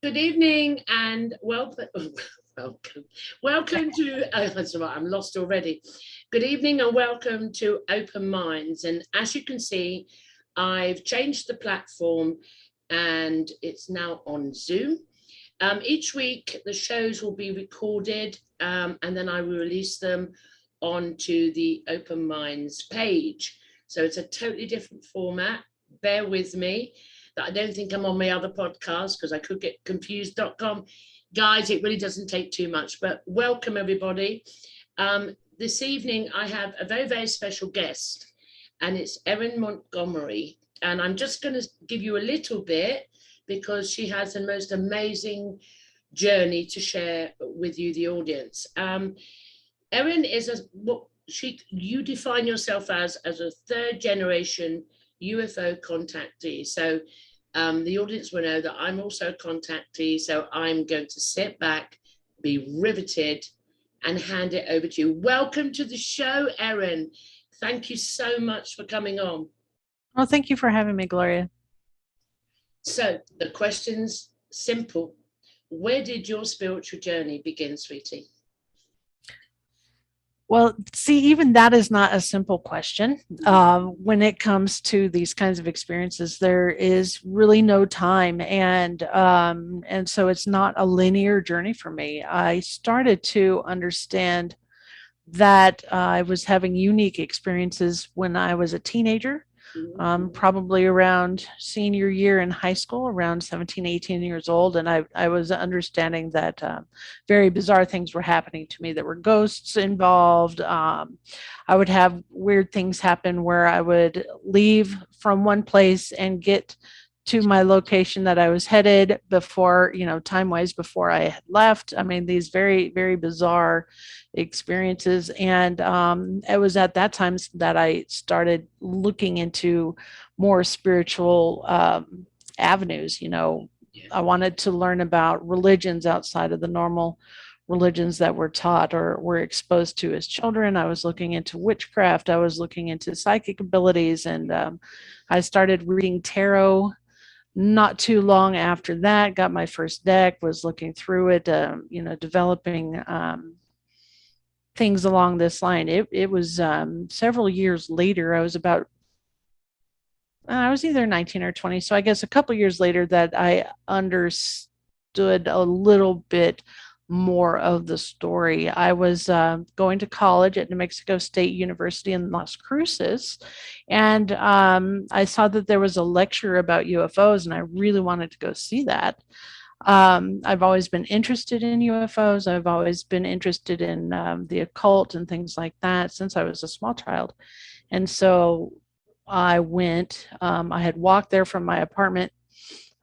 Good evening and welcome. Welcome to. Oh, that's right. I'm lost already. Good evening and welcome to Open Minds. And as you can see, I've changed the platform, and it's now on Zoom. Each week, the shows will be recorded, and then I will release them onto the Open Minds page. So it's a totally different format. Bear with me. That I don't think I'm on my other podcast because I could get confused.com. Guys, it really doesn't take too much, but welcome everybody. This evening I have a very, very special guest, and it's Erin Montgomery. And I'm just going to give you a little bit because she has the most amazing journey to share with you, the audience. Erin is you define yourself as a third generation UFO contactee. So the audience will know that I'm also a contactee. So I'm going to sit back, be riveted, and hand it over to you. Welcome to the show, Erin. Thank you so much for coming on. Well, thank you for having me, Gloria. So the question's simple. Where did your spiritual journey begin, sweetie? Well, see, even that is not a simple question. When it comes to these kinds of experiences, there is really no time, and so it's not a linear journey for me. I started to understand that I was having unique experiences when I was a teenager. Probably around senior year in high school, around 17, 18 years old. And I was understanding that very bizarre things were happening to me. There were ghosts involved. I would have weird things happen where I would leave from one place and get to my location that I was headed before, time-wise before I had left. I mean, these very, very bizarre experiences. And it was at that time that I started looking into more spiritual avenues. I wanted to learn about religions outside of the normal religions that were taught or were exposed to as children. I was looking into witchcraft. I was looking into psychic abilities, and I started reading tarot. Not too long after that, got my first deck, was looking through it, developing things along this line. It was several years later. I was either 19 or 20. So I guess a couple years later that I understood a little bit more of the story. I was going to college at New Mexico State University in Las Cruces, and I saw that there was a lecture about UFOs, and I really wanted to go see that. I've always been interested in UFOs. I've always been interested in the occult and things like that since I was a small child. And so I went. I had walked there from my apartment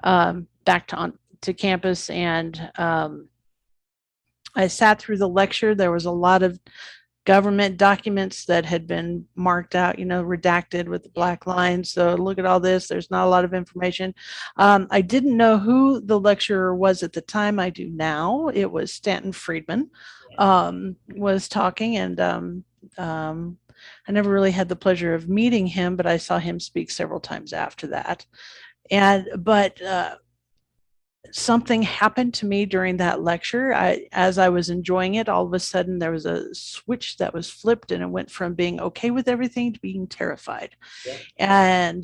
back to campus, and I sat through the lecture. There was a lot of government documents that had been marked out, redacted with the black lines. So look at all this. There's not a lot of information. I didn't know who the lecturer was at the time. I do now. It was Stanton Friedman was talking, and I never really had the pleasure of meeting him, but I saw him speak several times after that. But something happened to me during that lecture. As I was enjoying it, all of a sudden there was a switch that was flipped, and it went from being okay with everything to being terrified. Yeah.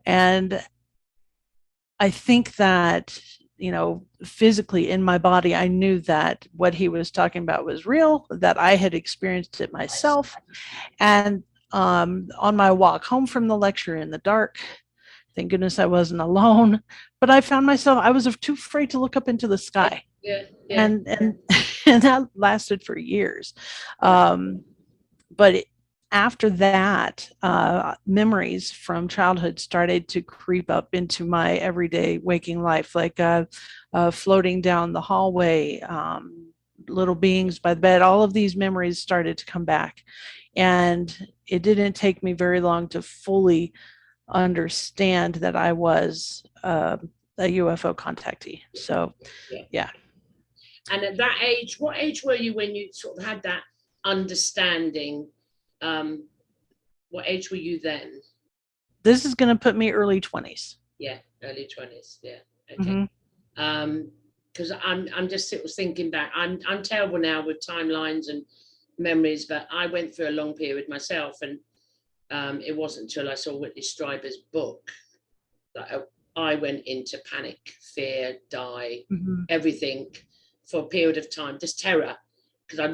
And I think that, physically in my body, I knew that what he was talking about was real, that I had experienced it myself. And on my walk home from the lecture in the dark, thank goodness I wasn't alone, but I found myself, I was too afraid to look up into the sky. Yeah. And that lasted for years. But after that, memories from childhood started to creep up into my everyday waking life, like floating down the hallway, little beings by the bed. All of these memories started to come back. And it didn't take me very long to fully understand that I was a UFO contactee. So, yeah. And at that age, what age were you when you sort of had that understanding? What age were you then? This is going to put me early 20s. Yeah, early 20s. Yeah. Okay. Because I'm just sort of thinking back. I'm terrible now with timelines and memories, but I went through a long period myself, and it wasn't until I saw Whitley Strieber's book that I went into panic, fear, die, everything for a period of time, just terror, because I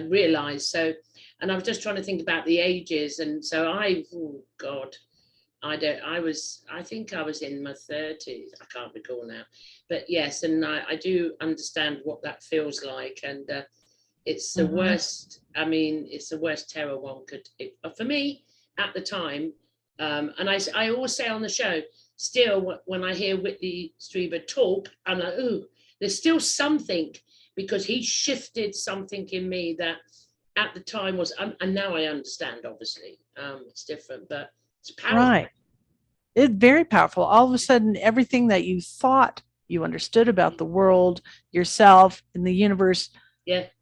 realized. So, and I was just trying to think about the ages, and so oh God, I think I was in my 30s. I can't recall now, but yes, and I do understand what that feels like, and it's the worst. I mean, it's the worst terror one could. For me, at the time, and I always say on the show, still when I hear Whitley Strieber talk, I'm like, ooh, there's still something, because he shifted something in me that at the time was, and now I understand. Obviously, it's different, but it's powerful. Right. It's very powerful. All of a sudden, everything that you thought you understood about the world, yourself, and the universe, it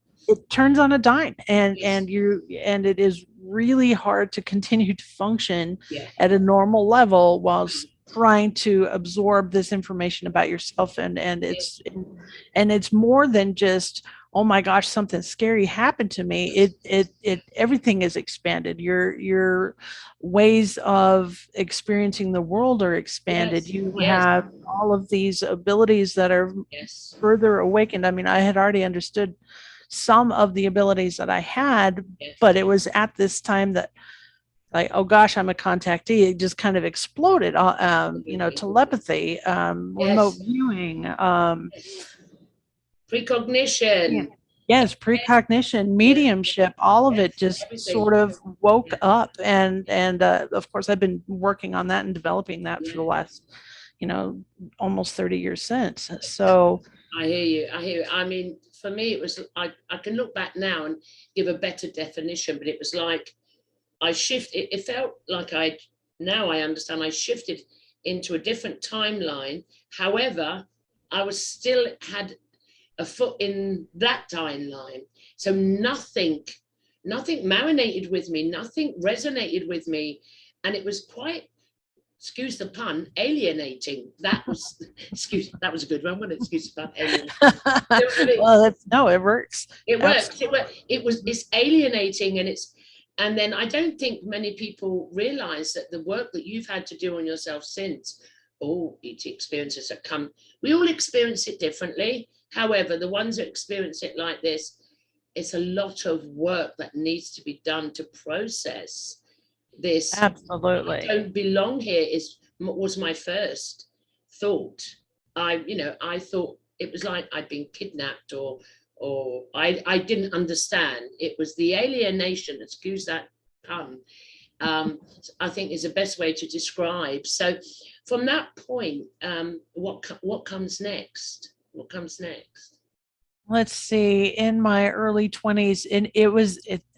turns on a dime, and it is really hard to continue to function at a normal level whilst trying to absorb this information about yourself, and it's more than just, oh my gosh, something scary happened to me. It everything is expanded. Your ways of experiencing the world are expanded. You have all of these abilities that are further awakened. I mean, I had already understood some of the abilities that I had, but it was at this time that, like, oh gosh, I'm a contactee. It just kind of exploded. Telepathy, remote viewing, precognition. Yes, precognition, mediumship, all of it just sort of woke up. And of course, I've been working on that and developing that for the last, almost 30 years since. So I hear you. I mean, for me, it was, I can look back now and give a better definition, but it was like I shifted. It felt like now I understand, I shifted into a different timeline. However, I was still had a foot in that timeline. So nothing marinated with me, nothing resonated with me. And it was quite, excuse the pun, alienating. That was that was a good one, wasn't it? Excuse the pun, alienating. Well, it works. It works. It's alienating, and then I don't think many people realize that the work that you've had to do on yourself since, each experiences that come, we all experience it differently. However, the ones that experience it like this, it's a lot of work that needs to be done to process this. Absolutely. I don't belong here was my first thought. I thought it was like I'd been kidnapped, or I didn't understand. It was the alienation, excuse that pun, I think is the best way to describe. So from that point, what comes next? What comes next? Let's see, in my early 20s, and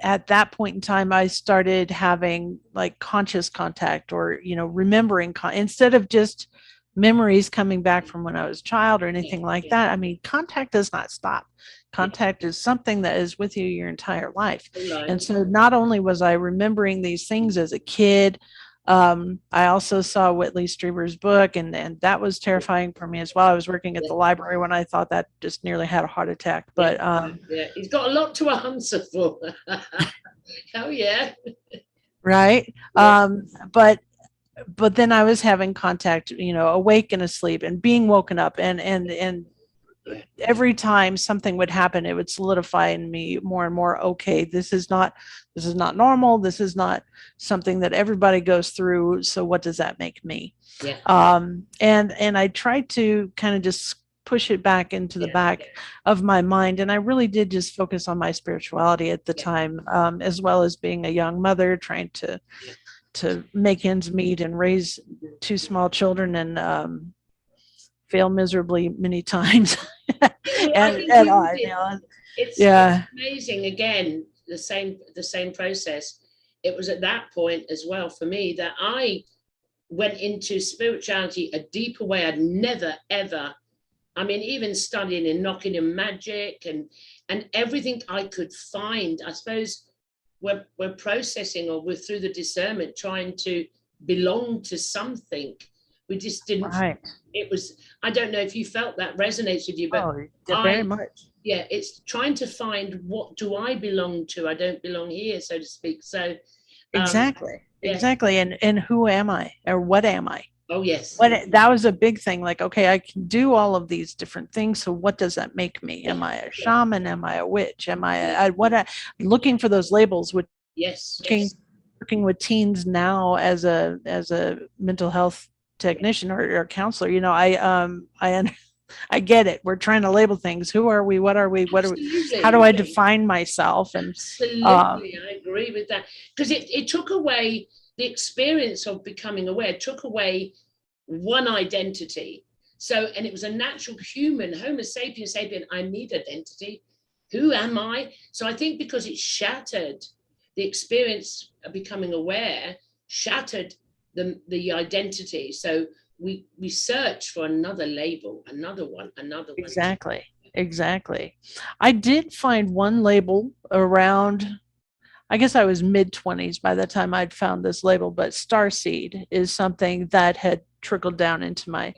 at that point in time, I started having like conscious contact, or, remembering, instead of just memories coming back from when I was a child or anything like that. I mean, contact does not stop. Contact is something that is with you your entire life. And so not only was I remembering these things as a kid, I also saw Whitley Strieber's book, and that was terrifying for me as well. I was working at the library when I thought that just nearly had a heart attack. But he's got a lot to answer for. Oh yeah. Right. But then I was having contact, awake and asleep and being woken up, and every time something would happen, it would solidify in me more and more, okay, this is not normal. This is not something that everybody goes through. So what does that make me? And I tried to kind of just push it back into the back of my mind. And I really did just focus on my spirituality at the time, as well as being a young mother, trying to make ends meet and raise two small children, and fail miserably many times. It's amazing. Again, the same process. It was at that point as well for me that I went into spirituality a deeper way. I'd never ever, I mean, even studying and knocking in magic and everything I could find. I suppose we're processing, or we're through the discernment trying to belong to something We just didn't. Right. It was, I don't know if you felt that resonates with you, but Very much. yeah, it's trying to find, what do I belong to? I don't belong here, so to speak. So Exactly. yeah. Exactly. And who am I, or what am I? Oh yes. That was a big thing. Like, okay, I can do all of these different things. So what does that make me? Am I a shaman? Am I a witch? Am I looking for those labels, which Yes. working with teens now as a mental health technician or counselor, I get it. We're trying to label things. Who are we? What are we? What are we? How do I define myself? And absolutely, I agree with that, because it took away the experience of becoming aware, took away one identity. So, and it was a natural human, Homo sapiens sapien, I need identity. Who am I? So I think because it shattered the experience of becoming aware, shattered the identity. So we search for another label, another one. Exactly. I did find one label around, I guess I was mid-20s by the time I'd found this label, but starseed is something that had trickled down into my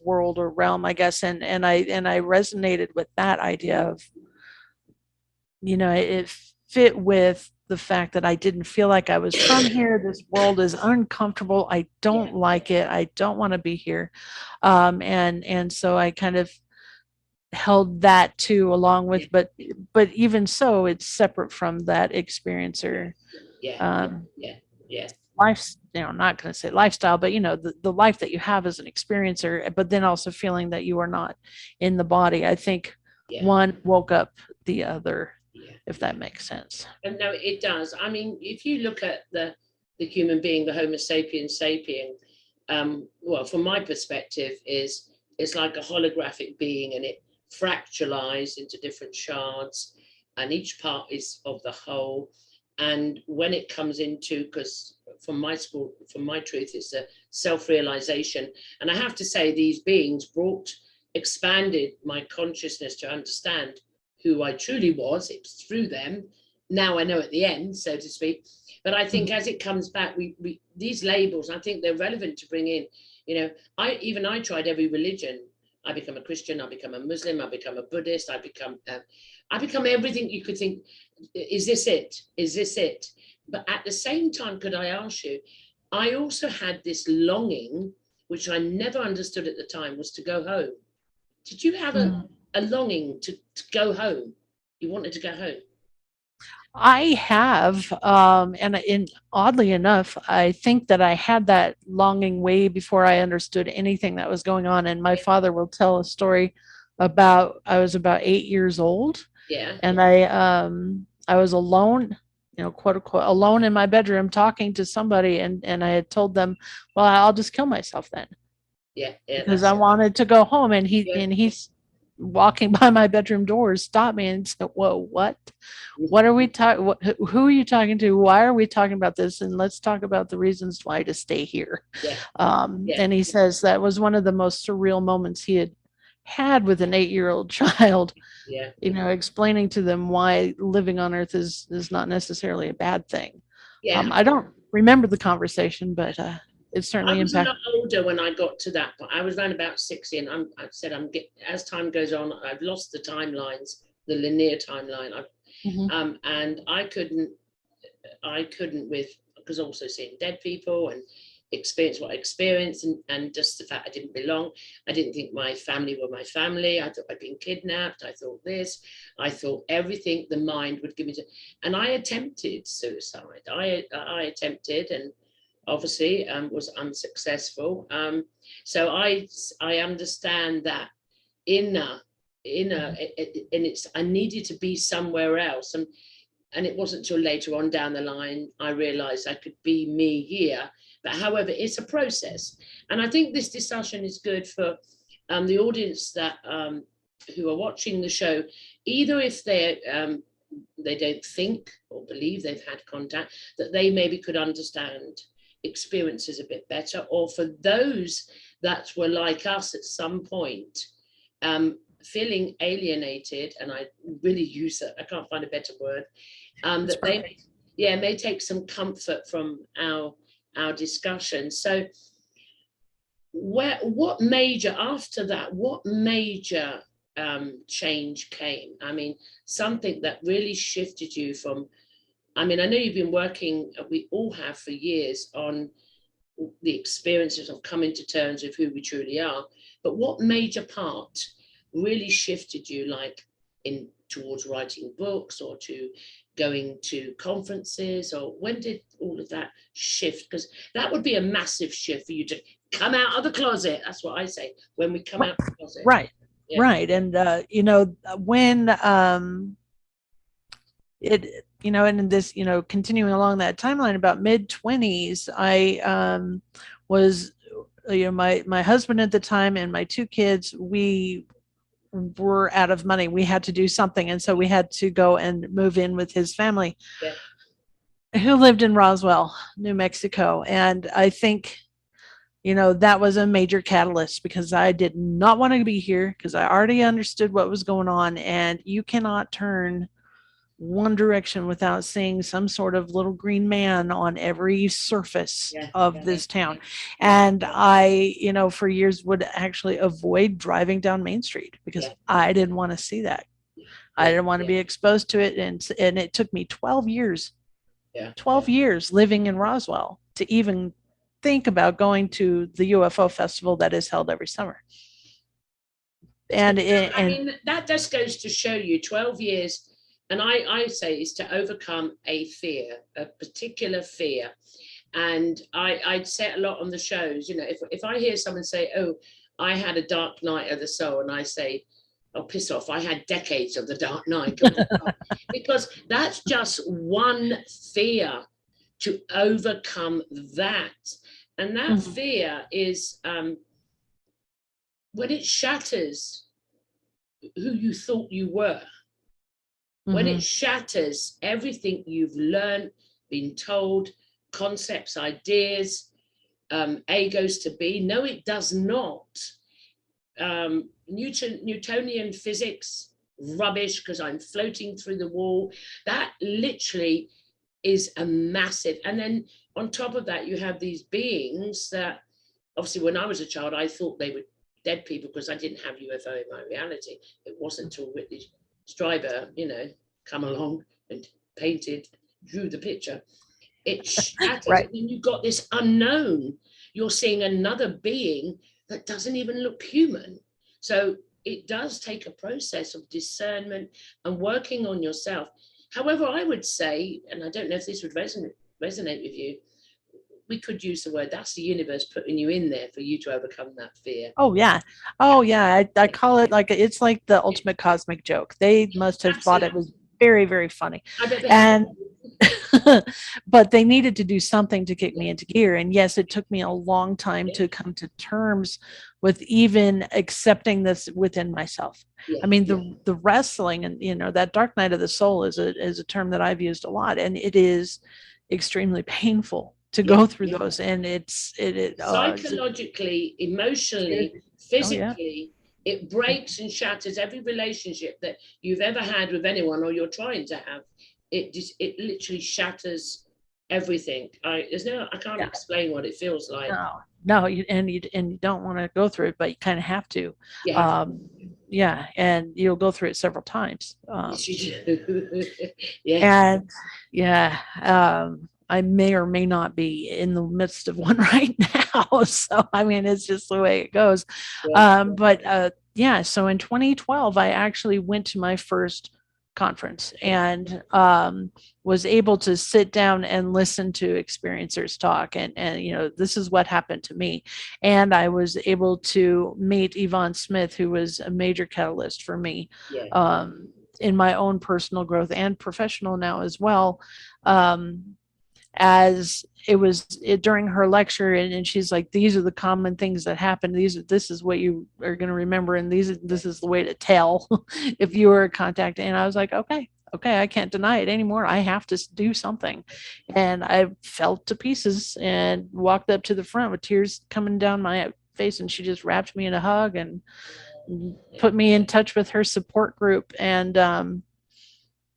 world or realm, I guess, and I resonated with that idea of, it fit with the fact that I didn't feel like I was from here. This world is uncomfortable. I don't like it. I don't want to be here. And so I kind of held that too, along with, but even so, it's separate from that experiencer. Life, not going to say lifestyle, but the life that you have as an experiencer, but then also feeling that you are not in the body. I think one woke up the other, if that makes sense. And no, it does. I mean, if you look at the human being, the Homo sapiens sapien, well, from my perspective, it's like a holographic being, and it fractalized into different shards, and each part is of the whole. And when it comes into, because from my school, from my truth, it's a self-realization. And I have to say, these beings expanded my consciousness to understand who I truly was. It was through them. Now I know at the end, so to speak. But I think as it comes back, we these labels, I think they're relevant to bring in. I tried every religion. I become a Christian, I become a Muslim, I become a Buddhist, I become everything you could think. Is this it? Is this it? But at the same time, could I ask you, I also had this longing, which I never understood at the time, was to go home. Did you have a longing to go home? You wanted to go home? I have, and oddly enough, I think that I had that longing way before I understood anything that was going on. And my father will tell a story about, I was about 8 years old, and I was alone, quote unquote, alone in my bedroom talking to somebody, and I had told them, well, I'll just kill myself then. Because I wanted to go home, and he's walking by my bedroom doors, stopped me and said, whoa, what are we talking, who are you talking to, why are we talking about this, and let's talk about the reasons why to stay here. And he says that was one of the most surreal moments he had with an 8-year-old child, explaining to them why living on earth is not necessarily a bad thing. I don't remember the conversation, but it certainly impacted. I was a lot older when I got to that point. I was around about 60, and I said, as time goes on, I've lost the timelines, the linear timeline. And I couldn't with, because also seeing dead people and experience what I experienced, and just the fact I didn't belong. I didn't think my family were my family. I thought I'd been kidnapped. I thought this. I thought everything the mind would give me and I attempted suicide. I attempted, and obviously was unsuccessful. So I understand that inner, and it's, I needed to be somewhere else. And it wasn't till later on down the line I realized I could be me here. But however, it's a process. And I think this discussion is good for the audience that who are watching the show, either if they don't think or believe they've had contact, that they maybe could understand experiences a bit better, or for those that were like us at some point, feeling alienated, and I really use that, I can't find a better word, that they may take some comfort from our our discussion. So what major, after that, what major change came? I mean, something that really shifted you from, I mean, I know you've been working, we all have for years, on the experiences of coming to terms with who we truly are, but what major part really shifted you, like in towards writing books or to going to conferences, or when did all of that shift? Because that would be a massive shift for you to come out of the closet. That's what I say, when we come out of the closet. Right. Yeah. Right. And when and this, continuing along that timeline, about mid-20s, I was, my husband at the time and my two kids, we were out of money. We had to do something. And so we had to go and move in with his family, who lived in Roswell, New Mexico. And I think, that was a major catalyst, because I did not want to be here, because I already understood what was going on. And you cannot turn one direction without seeing some sort of little green man on every surface of this town. And I, for years would actually avoid driving down Main Street, because I didn't want to see that. I didn't want to be exposed to it. And it took me 12 years, 12 years living in Roswell to even think about going to the UFO festival that is held every summer. And I mean, that just goes to show you 12 years. And I say is to overcome a fear, a particular fear. And I'd say it a lot on the shows, if I hear someone say, oh, I had a dark night of the soul, and I say, oh, piss off, I had decades of the dark night. Because that's just one fear, to overcome that. And that fear is when it shatters who you thought you were. When it shatters everything you've learned, been told, concepts, ideas, A goes to B. No, it does not. Newtonian physics, rubbish, because I'm floating through the wall. That literally is a massive. And then on top of that, you have these beings that, obviously, when I was a child, I thought they were dead people, because I didn't have UFO in my reality. It wasn't until Whitley Strieber, come along and drew the picture. It shatters. And then you've got this unknown. You're seeing another being that doesn't even look human. So it does take a process of discernment and working on yourself. However, I would say, and I don't know if this would resonate with you, we could use the word, that's the universe putting you in there for you to overcome that fear. Oh yeah. I call it it's like the ultimate cosmic joke. They must have thought it was very, very funny. And but they needed to do something to kick me into gear. And yes, it took me a long time to come to terms with even accepting this within myself. I mean, the wrestling and that dark night of the soul is a term that I've used a lot, and it is extremely painful to go through those. And it psychologically, emotionally, physically, it breaks and shatters every relationship that you've ever had with anyone, or you're trying to have. It literally shatters everything. I can't explain what it feels like. No, you don't want to go through it, but you kind of have to. And you'll go through it several times. Yes, you do. And I may or may not be in the midst of one right now. So, I mean, it's just the way it goes. So in 2012, I actually went to my first conference and was able to sit down and listen to experiencers talk. And this is what happened to me. And I was able to meet Yvonne Smith, who was a major catalyst for me in my own personal growth and professional now as well. As it was during her lecture, and she's like, these are the common things that happen. This is what you are going to remember. And this is the way to tell if you were a contact. And I was like, okay, I can't deny it anymore. I have to do something. And I fell to pieces and walked up to the front with tears coming down my face. And she just wrapped me in a hug and put me in touch with her support group. And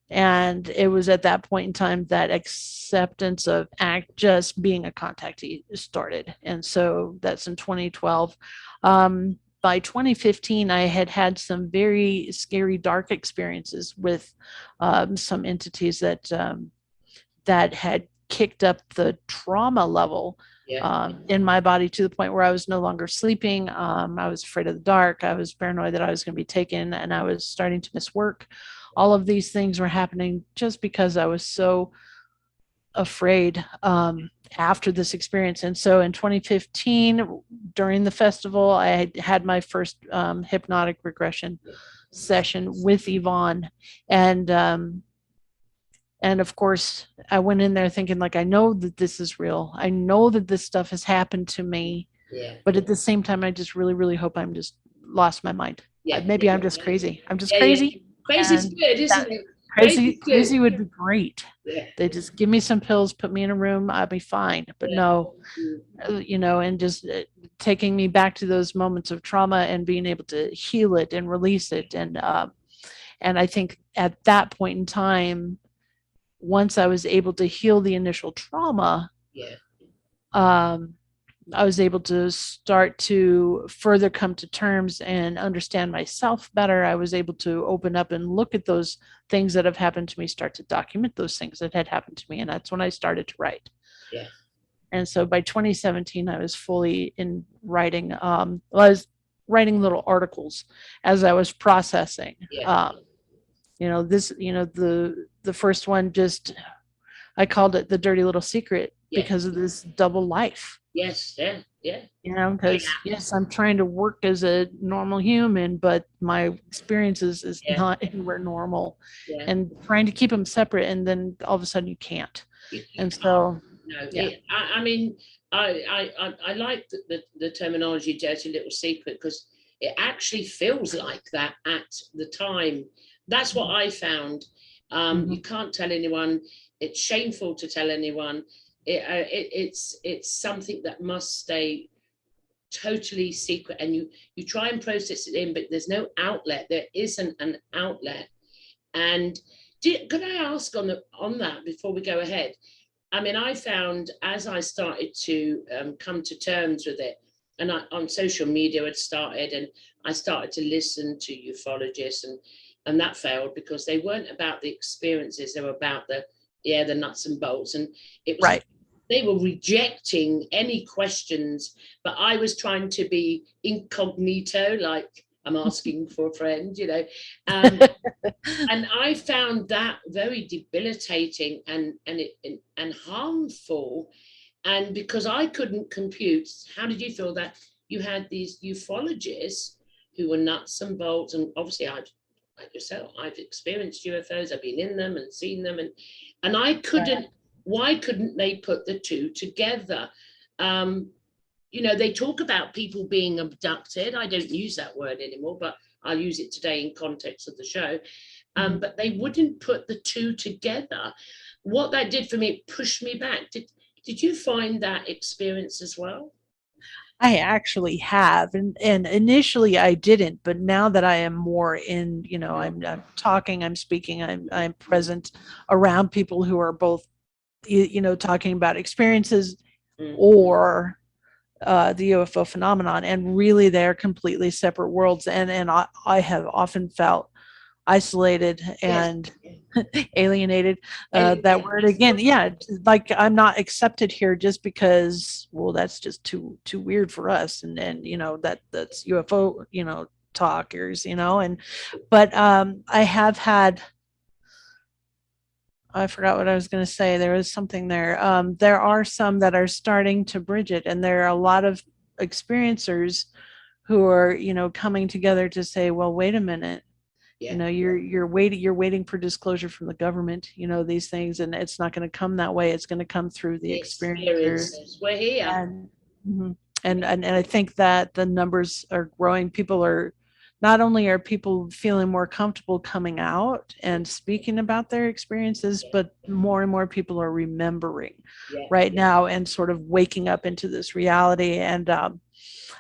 And it was at that point in time that acceptance of just being a contactee started. And so that's in 2012. By 2015, I had had some very scary, dark experiences with some entities that had kicked up the trauma level in my body to the point where I was no longer sleeping. I was afraid of the dark. I was paranoid that I was going to be taken, and I was starting to miss work. All of these things were happening just because I was so afraid after this experience. And so in 2015, during the festival, I had my first hypnotic regression session with Yvonne. And of course, I went in there thinking, like, I know that this is real. I know that this stuff has happened to me. Yeah. But at the same time, I just really, really hope I'm just lost my mind. Yeah. Maybe I'm just crazy. I'm just Yeah, crazy. yeah. Crazy's good, isn't it? Crazy would be great. Yeah. They just give me some pills, put me in a room, I'll be fine. But no, and just taking me back to those moments of trauma and being able to heal it and release it. And I think at that point in time, once I was able to heal the initial trauma, I was able to start to further come to terms and understand myself better. I was able to open up and look at those things that have happened to me, start to document those things that had happened to me. And that's when I started to write. Yeah. And so by 2017, I was fully in writing. I was writing little articles as I was processing. Yeah. The first one, just, I called it The Dirty Little Secret because of this double life. Yes. Yeah. Yeah. Because yes, I'm trying to work as a normal human, but my experiences is not anywhere normal, and trying to keep them separate, and then all of a sudden you can't. And so, I mean, I like the terminology "dirty little secret" because it actually feels like that at the time. That's what I found. You can't tell anyone. It's shameful to tell anyone. It's something that must stay totally secret, and you try and process it in, but there's no outlet. There isn't an outlet. And could I ask on that before we go ahead? I mean, I found as I started to come to terms with it, and on social media had started, and I started to listen to ufologists, and that failed because they weren't about the experiences. They were about the nuts and bolts, and it was they were rejecting any questions, but I was trying to be incognito, like I'm asking for a friend, and I found that very debilitating and harmful. And because I couldn't compute, how did you feel that you had these ufologists who were nuts and bolts? And obviously, like yourself, I've experienced UFOs. I've been in them and seen them, and I couldn't. Why couldn't they put the two together? They talk about people being abducted. I don't use that word anymore, but I'll use it today in context of the show. But they wouldn't put the two together. What that did for me, it pushed me back. Did you find that experience as well? I actually have, and initially I didn't, but now that I am more in, I'm talking, I'm speaking, I'm present around people who are both, talking about experiences or the UFO phenomenon, and really they're completely separate worlds, and I have often felt isolated and alienated. That word again, like I'm not accepted here just because, well, that's just too weird for us, and that's UFO talkers, but I have had, I forgot what I was going to say. There was something there. There are some that are starting to bridge it, and there are a lot of experiencers who are, coming together to say, well, wait a minute. You're waiting for disclosure from the government, these things, and it's not going to come that way. It's going to come through the experiences. We're here. And I think that the numbers are growing. People are, not only are people feeling more comfortable coming out and speaking about their experiences, but more and more people are remembering now and sort of waking up into this reality. And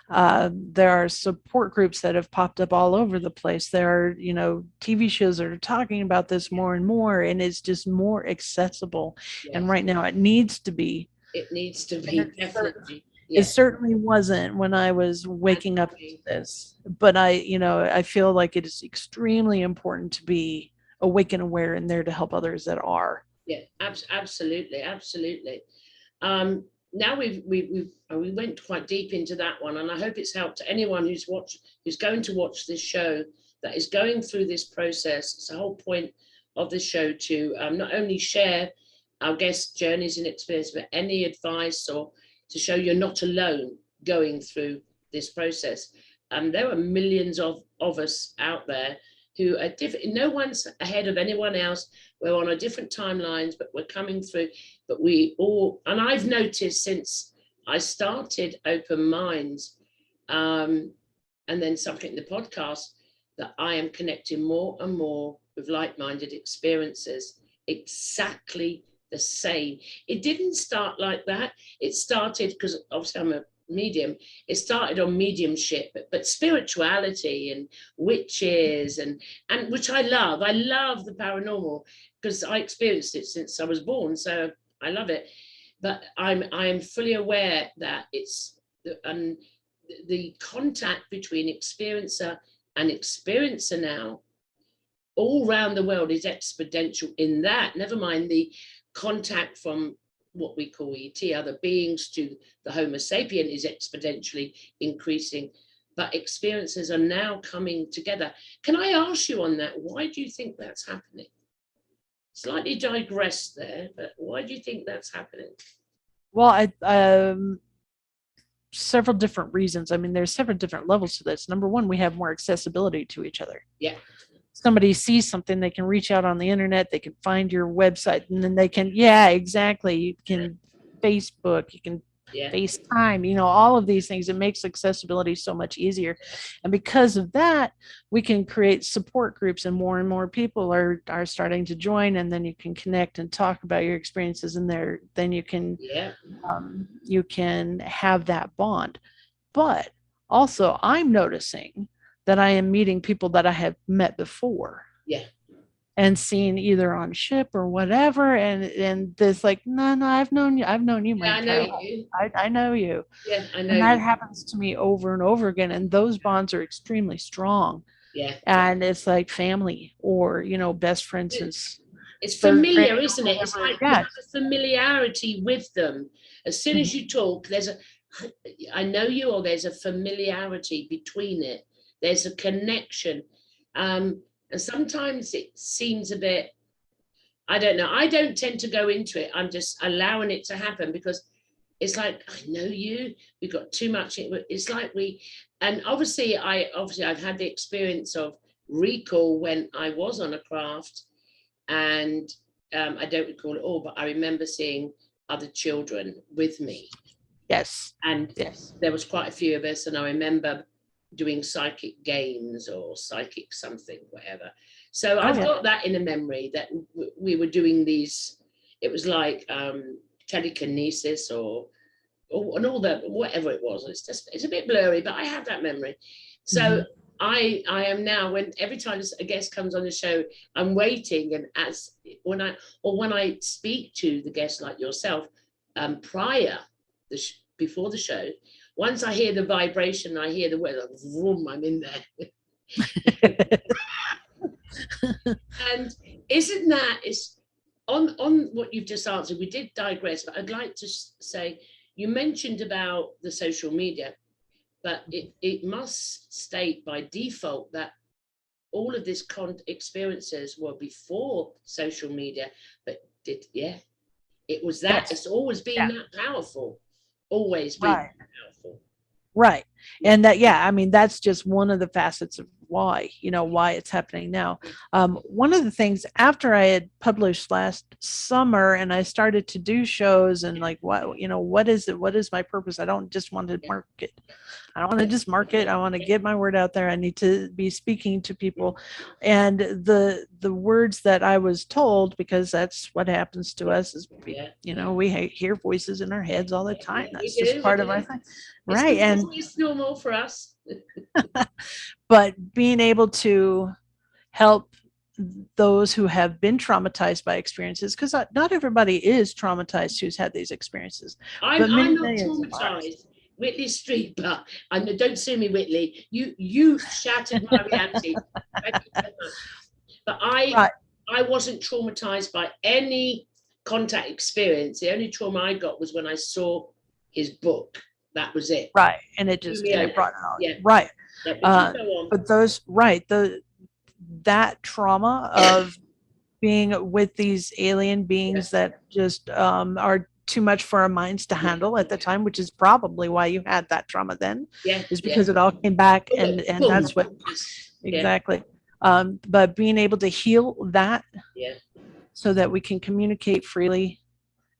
There are support groups that have popped up all over the place. There are, TV shows that are talking about this more and more, and it's just more accessible. And Yes, right now it needs to be. it needs to And be, definitely. it Yes, certainly wasn't when I was I waking up to agree. this. But I feel like it is extremely important to be awake and aware and there to help others that are. Yeah, absolutely, absolutely. Now we went quite deep into that one, and I hope it's helped anyone who's going to watch this show, that is going through this process. It's the whole point of the show to not only share our guest journeys and experience, but any advice or to show you're not alone going through this process. There are millions of us out there who are different. No one's ahead of anyone else. We're on a different timelines, but we're coming through. But we all, and I've noticed since I started Open Minds, and then something in the podcast, that I am connecting more and more with like-minded experiences, exactly the same. It didn't start like that. It started because obviously I'm a medium. It started on mediumship, but spirituality and witches and which I love. I love the paranormal because I experienced it since I was born, so I love it. But I am fully aware that it's the contact between experiencer and experiencer now all around the world is exponential in that. Never mind the contact from what we call ET, other beings, to the Homo sapien is exponentially increasing, but experiences are now coming together. Can I ask you on that? Why do you think that's happening? Slightly digressed there, but why do you think that's happening? Well, several different reasons. I mean, there's several different levels to this. Number one, we have more accessibility to each other. Yeah. Somebody sees something, they can reach out on the internet, they can find your website, and then they can, yeah, exactly. You can Facebook, you can FaceTime, all of these things. It makes accessibility so much easier. And because of that, we can create support groups, and more people are starting to join, and then you can connect and talk about your experiences in there. Then you can have that bond. But also, I'm noticing that I am meeting people that I have met before. Yeah. And seen either on ship or whatever. And this like, no, I've known you my entire life. I know you. Yeah, I know. And that happens to me over and over again. And those bonds are extremely strong. Yeah. And it's like family or, best friends since. It's familiar, isn't it? It's like you have a familiarity with them. As soon as you talk, I know you, or there's a familiarity between it. There's a connection. And sometimes it seems a bit, I don't know. I don't tend to go into it. I'm just allowing it to happen because it's like, I know you, we've got too much. It's like and obviously I've had the experience of recall when I was on a craft, and I don't recall it all, but I remember seeing other children with me. Yes. And there was quite a few of us, and I remember doing psychic games or psychic something, whatever. So I've got that in a memory that we were doing these. It was like telekinesis or and all that, whatever it was. It's a bit blurry, but I have that memory. So I am now, when every time a guest comes on the show, I'm waiting, and when I speak to the guest like yourself before the show, once I hear the vibration, I hear the word, like, vroom, I'm in there. And isn't that, it's on what you've just answered, we did digress, but I'd like to say, you mentioned about the social media, but it must state by default that all of these experiences were before social media, but it was that. It's always been that powerful. Always been powerful. Right. And that, I mean, that's just one of the facets of why, why it's happening now. One of the things after I had published last summer and I started to do shows and like, what is it? What is my purpose? I don't just want to market. I don't want to just market. I want to get my word out there. I need to be speaking to people. And the words that I was told, because that's what happens to us, is, we hear voices in our heads all the time. That's just part of our thing. Right. And it's normal for us. But being able to help those who have been traumatized by experiences, because not everybody is traumatized who's had these experiences. I'm not traumatized. Whitley Streeper, and don't sue me, Whitley. You shattered my reality. But I wasn't traumatized by any contact experience. The only trauma I got was when I saw his book. That was it. Right, and it just it brought it out. Yeah. Right. But those that trauma of being with these alien beings that just are too much for our minds to handle at the time, which is probably why you had that trauma then, is because it all came back, and that's what exactly. But being able to heal that, so that we can communicate freely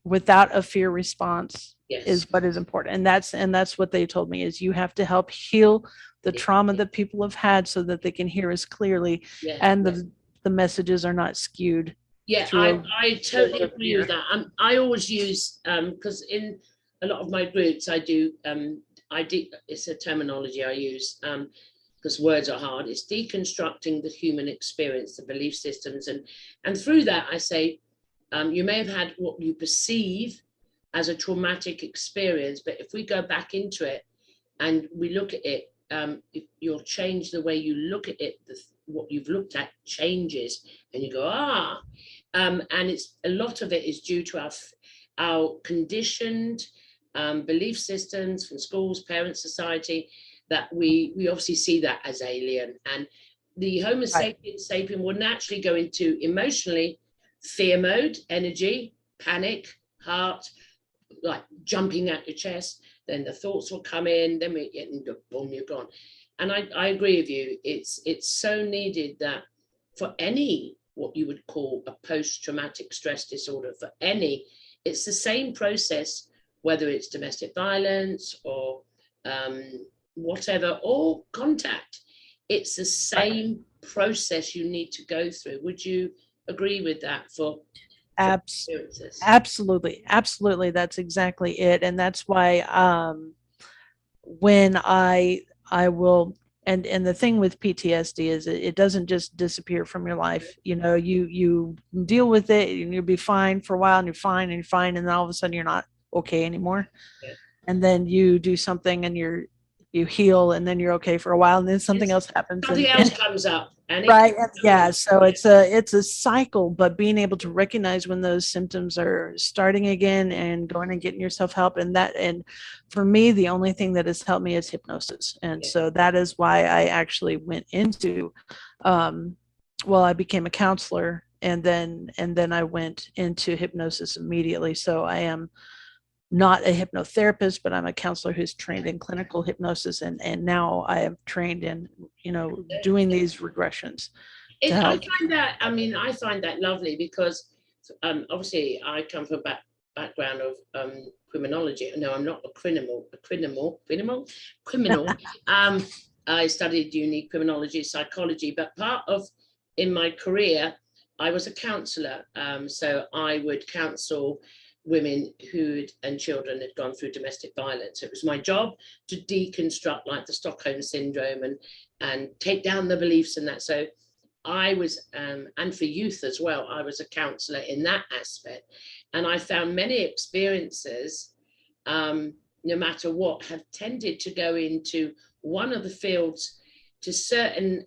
without a fear response, is what is important. And that's what they told me, is you have to help heal the trauma that people have had so that they can hear us clearly, and the messages are not skewed. I totally agree with that. I always use, because in a lot of my groups I do, it's a terminology I use, because words are hard. It's deconstructing the human experience, the belief systems, and through that I say, you may have had what you perceive as a traumatic experience, but if we go back into it and we look at it, if you'll change the way you look at it, what you've looked at changes, and you go, and it's a lot of it is due to our conditioned belief systems from schools, parents, society, that we obviously see that as alien, and the Homo sapiens sapien will naturally go into emotionally fear mode, energy, panic, heart, like jumping at your chest. Then the thoughts will come in, then we get into boom, you're gone. And I agree with you. It's so needed that for any, what you would call a post-traumatic stress disorder, for any, it's the same process, whether it's domestic violence or whatever, or contact. It's the same process you need to go through. Would you agree with that? Absolutely, that's exactly it. And that's why when I will, and the thing with PTSD is it doesn't just disappear from your life. You deal with it and you'll be fine for a while, and you're fine, and then all of a sudden you're not okay anymore. And then you do something and you heal, and then you're okay for a while, and then something else happens. Something else comes up. So it's a cycle, but being able to recognize when those symptoms are starting again and going and getting yourself help, and for me, the only thing that has helped me is hypnosis. And so that is why I actually went into, I became a counselor, and then I went into hypnosis immediately. So I am not a hypnotherapist, but I'm a counselor who's trained in clinical hypnosis, and now I am trained in doing these regressions. I find that lovely, because obviously I come from a background of criminology. No, I'm not a criminal. I studied uni criminology, psychology, but part of in my career I was a counselor. So I would counsel women and children had gone through domestic violence. It was my job to deconstruct like the Stockholm syndrome and take down the beliefs and that. So I was, and for youth as well, I was a counsellor in that aspect. And I found many experiences, no matter what, have tended to go into one of the fields to certain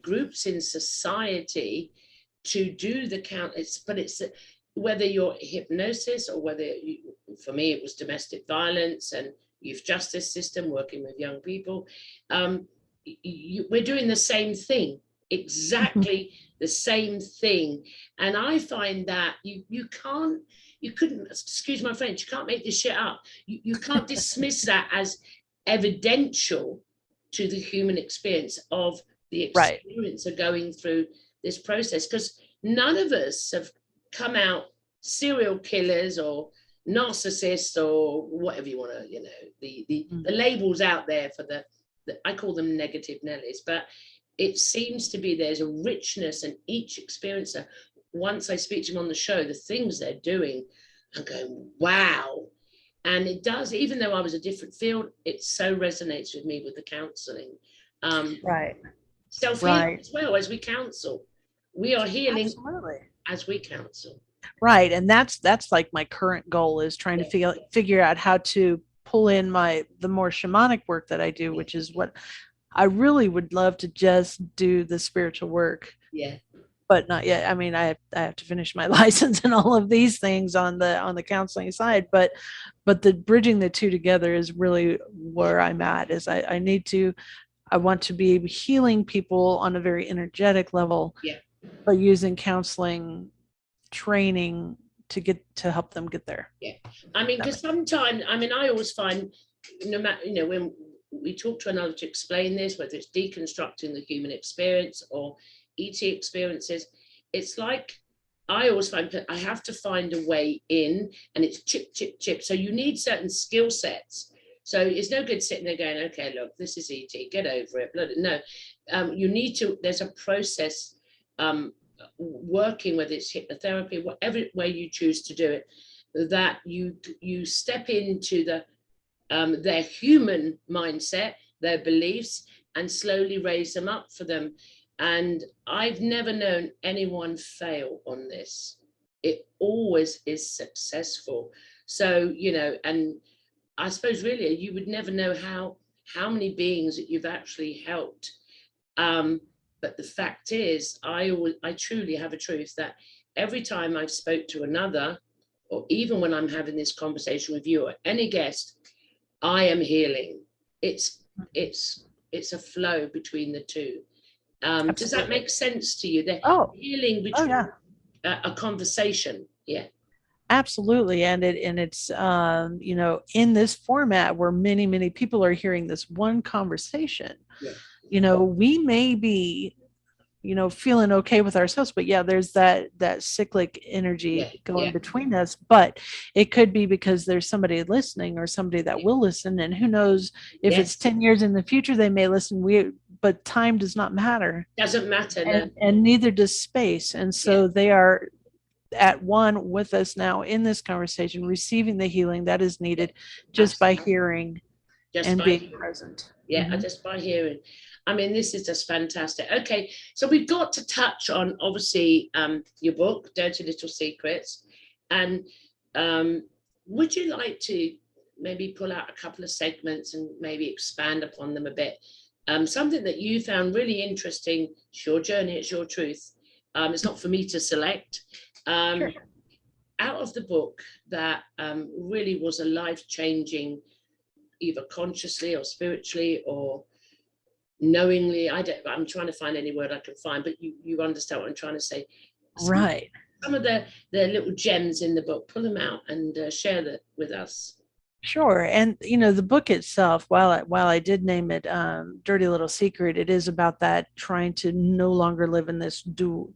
groups in society to do the count. But it's whether you're hypnosis or whether for me it was domestic violence and youth justice system, working with young people, we're doing the same thing, exactly the same thing. And I find that you couldn't, excuse my French, you can't make this shit up. You can't dismiss that as evidential to the human experience of the Right. experience of going through this process, because none of us have come out serial killers or narcissists or whatever you want to, the labels out there for the I call them negative Nellies, but it seems to be there's a richness in each experiencer. Once I speak to them on the show, the things they're doing, I'm going, wow. And it does, even though I was a different field, it so resonates with me with the counseling. Right. Self-healing Right. as well as we counsel. We are healing Absolutely. as we counsel. Right. And that's like my current goal, is trying to figure out how to pull in the more shamanic work that I do, which is what I really would love to just do, the spiritual work. Yeah. But not yet. I mean, I have to finish my license and all of these things on the counseling side, but the bridging the two together is really where I'm at. Is I want to be healing people on a very energetic level, but using counseling training to help them get there. Yeah. I mean, because sometimes, I always find, no matter, when we talk to another to explain this, whether it's deconstructing the human experience or ET experiences, it's like, I always find I have to find a way in, and it's chip, chip, chip. So you need certain skill sets. So it's no good sitting there going, okay, look, this is ET, get over it. No, you need to, there's a process, working, whether it's hypnotherapy, whatever way you choose to do it, that you step into their human mindset, their beliefs, and slowly raise them up for them. And I've never known anyone fail on this. It always is successful. So, and I suppose really you would never know how many beings that you've actually helped. But the fact is, I truly have a truth that every time I've spoke to another, or even when I'm having this conversation with you or any guest, I am healing. It's a flow between the two. Does that make sense to you? The healing between a conversation. Yeah. Absolutely. And it's in this format where many people are hearing this one conversation. Yeah. We may be feeling okay with ourselves, but there's that cyclic energy going between us. But it could be because there's somebody listening, or somebody that will listen, and who knows if it's 10 years in the future they may listen. But time does not matter. Doesn't matter. And neither does space. And so they are at one with us now in this conversation, receiving the healing that is needed just by hearing and being present. Just by hearing. I mean, this is just fantastic. Okay, so we've got to touch on, obviously, your book, Dirty Little Secrets. And would you like to maybe pull out a couple of segments and maybe expand upon them a bit? Something that you found really interesting. It's your journey, it's your truth. It's not for me to select. Sure. Out of the book that really was a life-changing, either consciously or spiritually or knowingly. I'm trying to find any word I can find, but you understand what I'm trying to say. Right. Some of the little gems in the book, pull them out and share that with us. Sure. And the book itself, while I did name it Dirty Little Secret, it is about that, trying to no longer live in this dual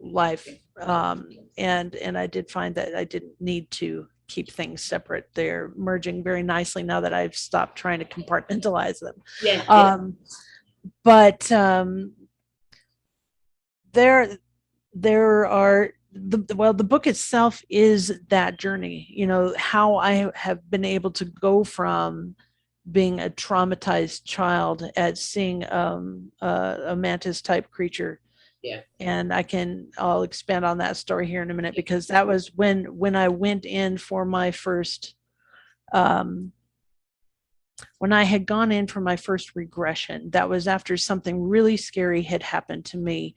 life. And I did find that I didn't need to keep things separate. They're merging very nicely now that I've stopped trying to compartmentalize them. But there are the book itself is that journey, how I have been able to go from being a traumatized child at seeing a mantis type creature. And I'll expand on that story here in a minute, because that was when I went in for my first, when I had gone in for my first regression. That was after something really scary had happened to me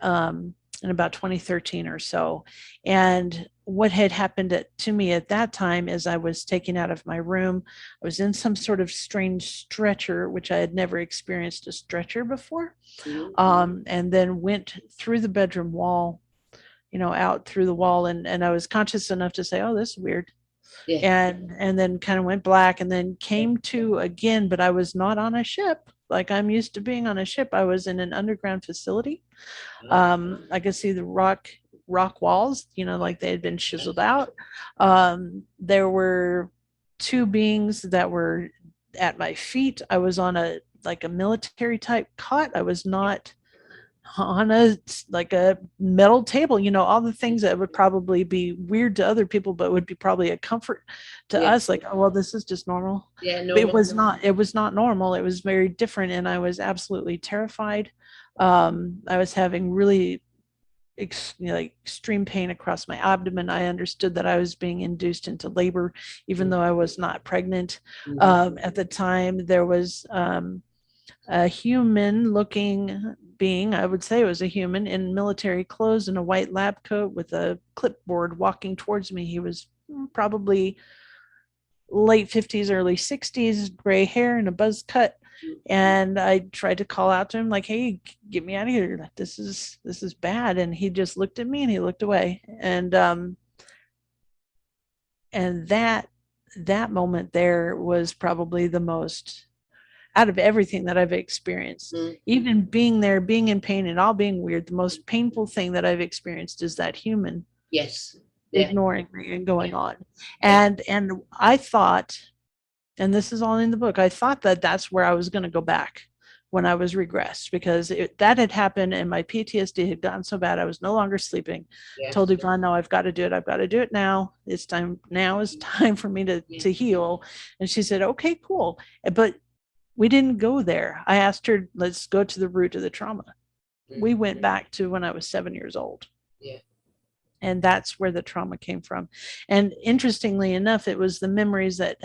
in about 2013 or so. And what had happened to me at that time is I was taken out of my room. I was in some sort of strange stretcher, which I had never experienced a stretcher before. And then went through the bedroom wall, out through the wall. And I was conscious enough to say, oh, this is weird. And then kind of went black, and then came to again, but I was not on a ship. like I'm used to being on a ship. I was in an underground facility. I could see the rock walls, like they had been chiseled out. There were two beings that were at my feet. I was on a military type cot. I was not on a metal table, all the things that would probably be weird to other people, but would be probably a comfort to us. Like, oh, well, this is just normal. Yeah, But normal. it was not normal. It was very different. And I was absolutely terrified. I was having really extreme pain across my abdomen. I understood that I was being induced into labor, even though I was not pregnant. At the time, there was a human looking being, I would say it was a human, in military clothes and a white lab coat with a clipboard walking towards me. He was probably late 50s, early 60s, gray hair and a buzz cut. And I tried to call out to him like, hey, get me out of here. This is bad. And he just looked at me and he looked away. And that moment there was probably the most, out of everything that I've experienced, even being there, being in pain and all being weird, the most painful thing that I've experienced is that human ignoring me and going on. And I thought, and this is all in the book, I thought that that's where I was going to go back when I was regressed, because that had happened and my PTSD had gotten so bad I was no longer sleeping. Told Yvonne, no, I've got to do it. I've got to do it now. It's time. Now is time for me to heal. And she said, okay, cool. But we didn't go there. I asked her, let's go to the root of the trauma. We went back to when I was 7 years old. And that's where the trauma came from. And interestingly enough, it was the memories that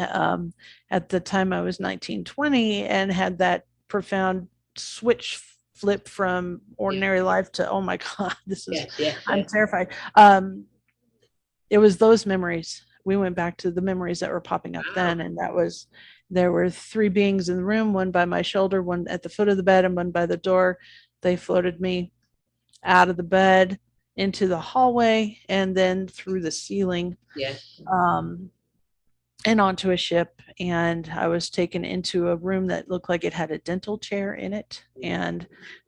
at the time I was 19, 20 and had that profound switch flip from ordinary life to, oh my God, this is, I'm terrified. It was those memories. We went back to the memories that were popping up then. And that was, there were three beings in the room, one by my shoulder, one at the foot of the bed, and one by the door. They floated me out of the bed into the hallway and then through the ceiling and onto a ship. And I was taken into a room that looked like it had a dental chair in it. And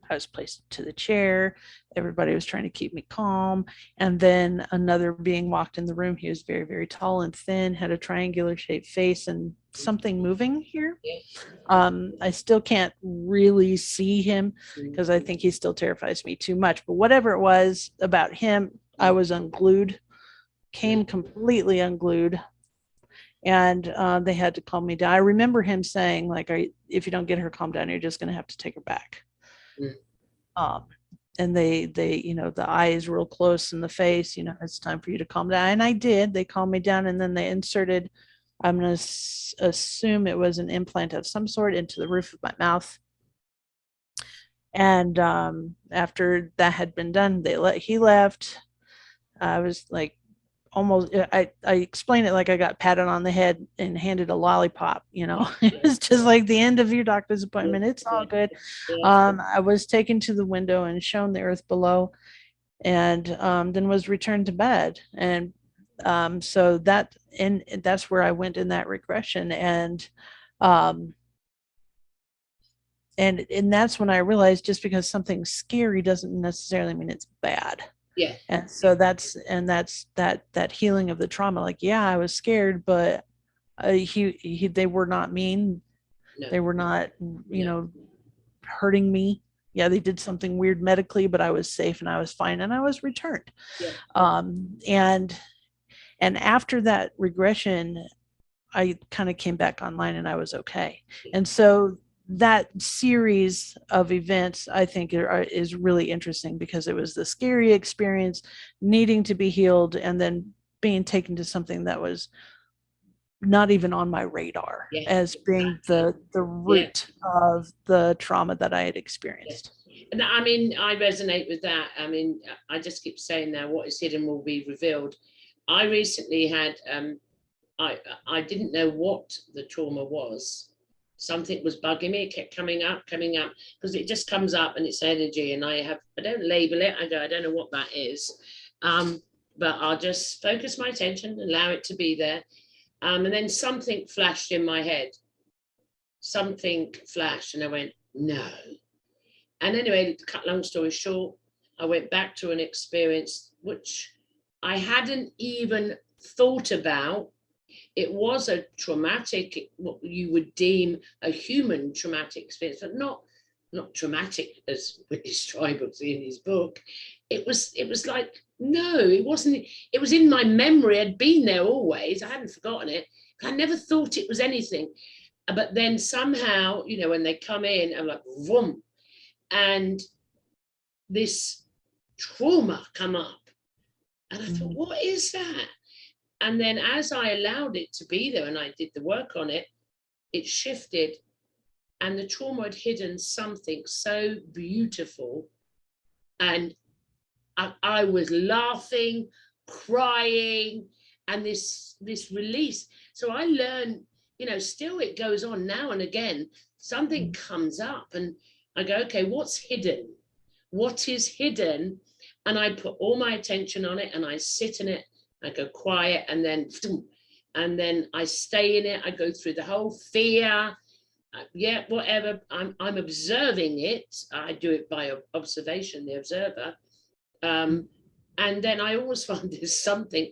I was placed to the chair. Everybody was trying to keep me calm. And then another being walked in the room. He was very, very tall and thin, had a triangular shaped face and something moving here. I still can't really see him because I think he still terrifies me too much. But whatever it was about him, I was unglued, came completely unglued. And they had to calm me down. I remember him saying, like, if you don't get her calmed down, you're just going to have to take her back. And they, the eyes real close in the face, it's time for you to calm down. And I did. They calmed me down, and then they inserted, I'm going to assume it was an implant of some sort, into the roof of my mouth. And after that had been done, he left. I was like, almost, I explained it like I got patted on the head and handed a lollipop. It was just like the end of your doctor's appointment. It's all good. I was taken to the window and shown the earth below, and then was returned to bed. And so that's where I went in that regression. And that's when I realized just because something's scary doesn't necessarily mean it's bad. And so that's that healing of the trauma. Like, I was scared, but they were not mean. They were not, hurting me. They did something weird medically, but I was safe and I was fine and I was returned. And after that regression, I kind of came back online and I was okay. And so that series of events, I think, is really interesting because it was the scary experience, needing to be healed, and then being taken to something that was not even on my radar as being the root of the trauma that I had experienced. And I mean, I resonate with that. I mean, I just keep saying now, what is hidden will be revealed. I recently had, I didn't know what the trauma was. Something was bugging me. It kept coming up, because it just comes up and it's energy. And I don't label it. I don't know what that is. But I'll just focus my attention, allow it to be there. And then something flashed in my head. Something flashed and I went, no. And anyway, to cut long story short, I went back to an experience which I hadn't even thought about. It was a traumatic, what you would deem a human traumatic experience, but not traumatic as British Tribe would see in his book. It was like, no, it wasn't. It was in my memory. I'd been there always. I hadn't forgotten it. I never thought it was anything. But then somehow, you know, when they come in, I'm like, vroom, and this trauma come up. And I thought, what is that? And then as I allowed it to be there and I did the work on it, it shifted, and the trauma had hidden something so beautiful. And I was laughing, crying, and this release. So I learned, you know, still it goes on now and again, something comes up and I go, okay, what's hidden? What is hidden? And I put all my attention on it and I sit in it. I go quiet, and then I stay in it. I go through the whole fear. Yeah, whatever. I'm observing it. I do it by observation, the observer. And then I always find there's something.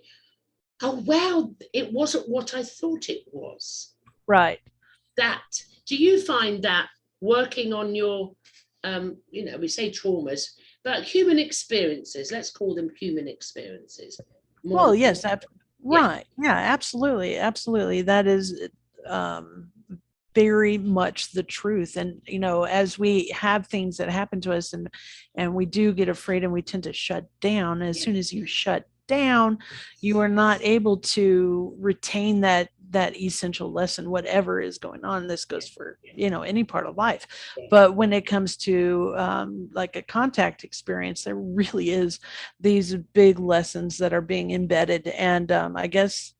Oh, well, it wasn't what I thought it was. Right. That. Do you find that working on your, you know, we say traumas, but human experiences, let's call them human experiences. Well, yes, right. Yeah, absolutely. Absolutely. That is very much the truth. And, you know, as we have things that happen to us and we do get afraid and we tend to shut down, as soon as you shut down, you are not able to retain that essential lesson, whatever is going on. This goes for, you know, any part of life. But when it comes to like a contact experience, there really is these big lessons that are being embedded. And I guess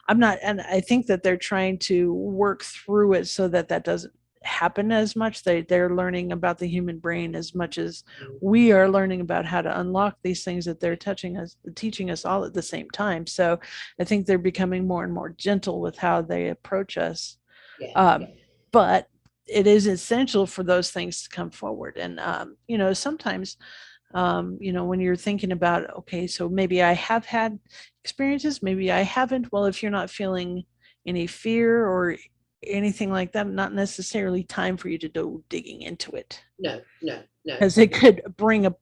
and I think that they're trying to work through it so that doesn't happen as much. They're learning about the human brain as much as we are learning about how to unlock these things that they're teaching us all at the same time. So I think they're becoming more and more gentle with how they approach us. But it is essential for those things to come forward. And you know, sometimes you know, when you're thinking about, okay, so maybe I have had experiences, maybe I haven't. Well, if you're not feeling any fear or anything like that, not necessarily time for you to go digging into it. No. Because it could bring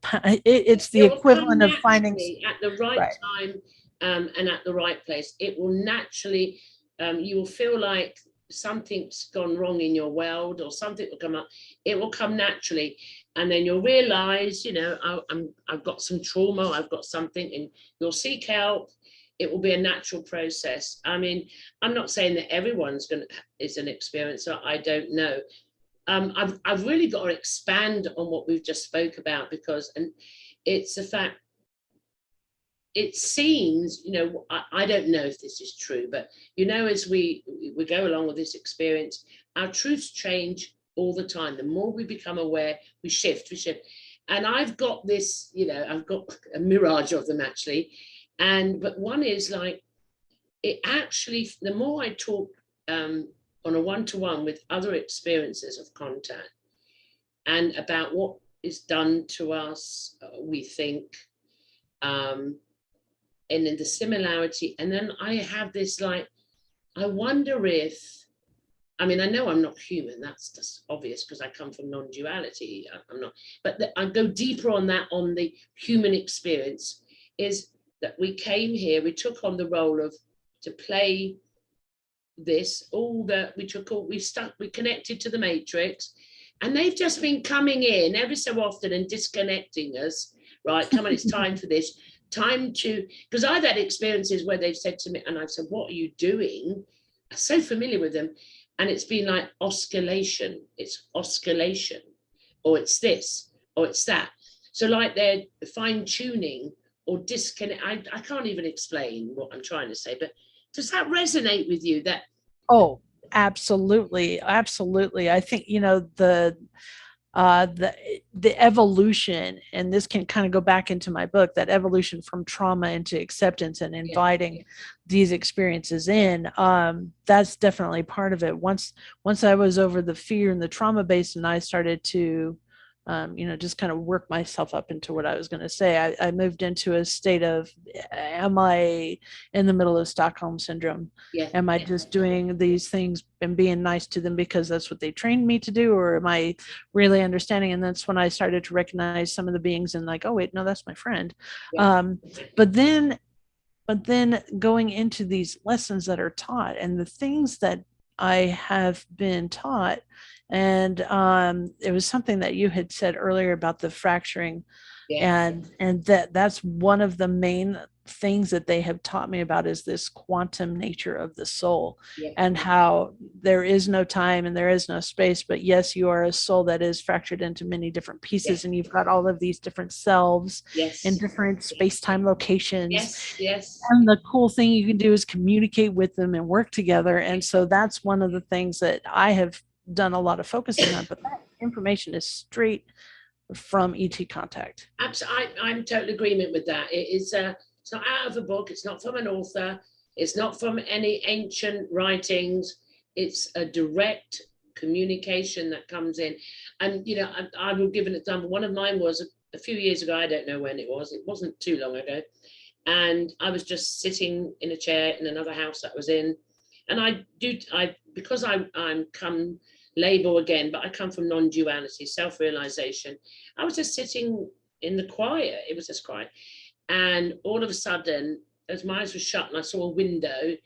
it's the equivalent of finding at the right time and at the right place. It will naturally, you will feel like something's gone wrong in your world or something will come up. It will come naturally. And then you'll realize, you know, I've got some trauma, I've got something, and you'll seek help. It will be a natural process. I mean, I'm not saying that everyone's is an experiencer. I don't know. I've really got to expand on what we've just spoke about, because, and it's the fact, it seems, you know, I don't know if this is true, but, you know, as we go along with this experience, our truths change all the time. The more we become aware, we shift. And I've got this, you know, I've got a mirage of them actually. But one is like, it actually, the more I talk on a one-to-one with other experiences of contact and about what is done to us, we think, and in the similarity. And then I have this like, I wonder if, I mean, I know I'm not human. That's just obvious because I come from non-duality. I'm not, but I go deeper on that, on the human experience, is that we came here, we took on the role of to play this, we connected to the matrix, and they've just been coming in every so often and disconnecting us. Right, come on, it's time for this. Time to, because I've had experiences where they've said to me, and I've said, what are you doing? I'm so familiar with them. And it's been like oscillation. It's oscillation, or it's this, or it's that. So like they're fine tuning or disconnect. I can't even explain what I'm trying to say, but does that resonate with you? That Oh, absolutely. Absolutely. I think, you know, the evolution, and this can kind of go back into my book, that evolution from trauma into acceptance and inviting these experiences in. That's definitely part of it. Once I was over the fear and the trauma base, and I started to just kind of work myself up into what I was going to say. I moved into a state of, am I in the middle of Stockholm syndrome? Am I just doing these things and being nice to them because that's what they trained me to do? Or am I really understanding? And that's when I started to recognize some of the beings and like, oh, wait, no, that's my friend. But then going into these lessons that are taught and the things that I have been taught, and it was something that you had said earlier about the fracturing, and that's one of the main things that they have taught me about, is this quantum nature of the soul, and how there is no time and there is no space, but yes, you are a soul that is fractured into many different pieces, and you've got all of these different selves in different space-time locations. And the cool thing you can do is communicate with them and work together. And so that's one of the things that I have done a lot of focusing on, but that information is straight from ET contact. Absolutely, I'm total agreement with that. It's not out of a book. It's not from an author. It's not from any ancient writings. It's a direct communication that comes in. And I will give an example. One of mine was a few years ago. I don't know when it was. It wasn't too long ago. And I was just sitting in a chair in another house that I was in. And because I'm come label again, but I come from non-duality, self-realization. I was just sitting in the quiet. It was just quiet. And all of a sudden, as my eyes were shut and I saw a window,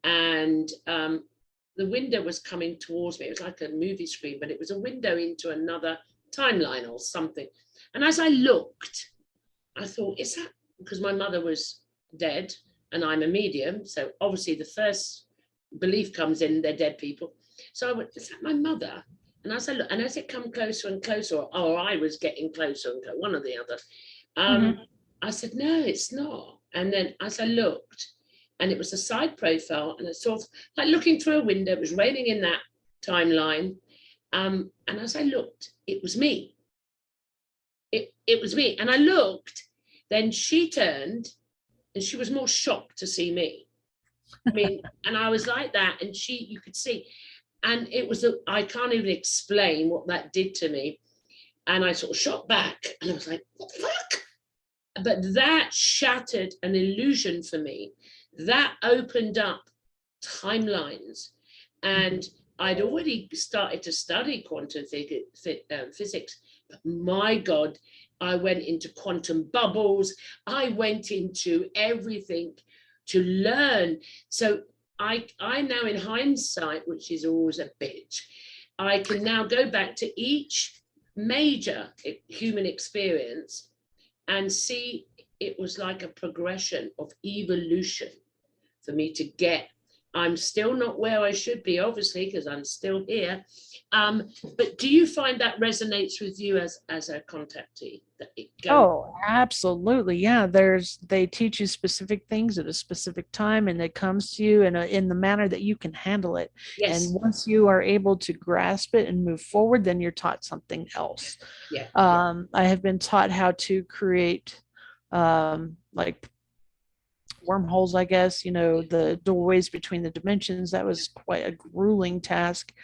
and the window was coming towards me. It was like a movie screen, but it was a window into another timeline or something. And as I looked, I thought, is that because my mother was dead and I'm a medium? So obviously the first belief comes in, they're dead people. So I went, is that my mother? And as I look, and as it come closer and closer, or I was getting closer and closer, one or the other, I said, no, it's not. And then as I looked, and it was a side profile, and I sort of like looking through a window, it was raining in that timeline. And as I looked, it was me. It was me. And I looked, then she turned, and she was more shocked to see me. I mean, and I was like that, and you could see. And it was, I can't even explain what that did to me. And I sort of shot back, and I was like, what the fuck? But that shattered an illusion for me. That opened up timelines. And I'd already started to study quantum physics. But my God, I went into quantum bubbles. I went into everything to learn. So I now, in hindsight, which is always a bitch, I can now go back to each major human experience and see it was like a progression of evolution for me to get. I'm still not where I should be, obviously, because I'm still here. But do you find that resonates with you as a contactee? Oh, absolutely. Yeah. They teach you specific things at a specific time, and it comes to you in the manner that you can handle it. Yes. And once you are able to grasp it and move forward, then you're taught something else. I have been taught how to create like wormholes, I guess, the doorways between the dimensions. That was quite a grueling task.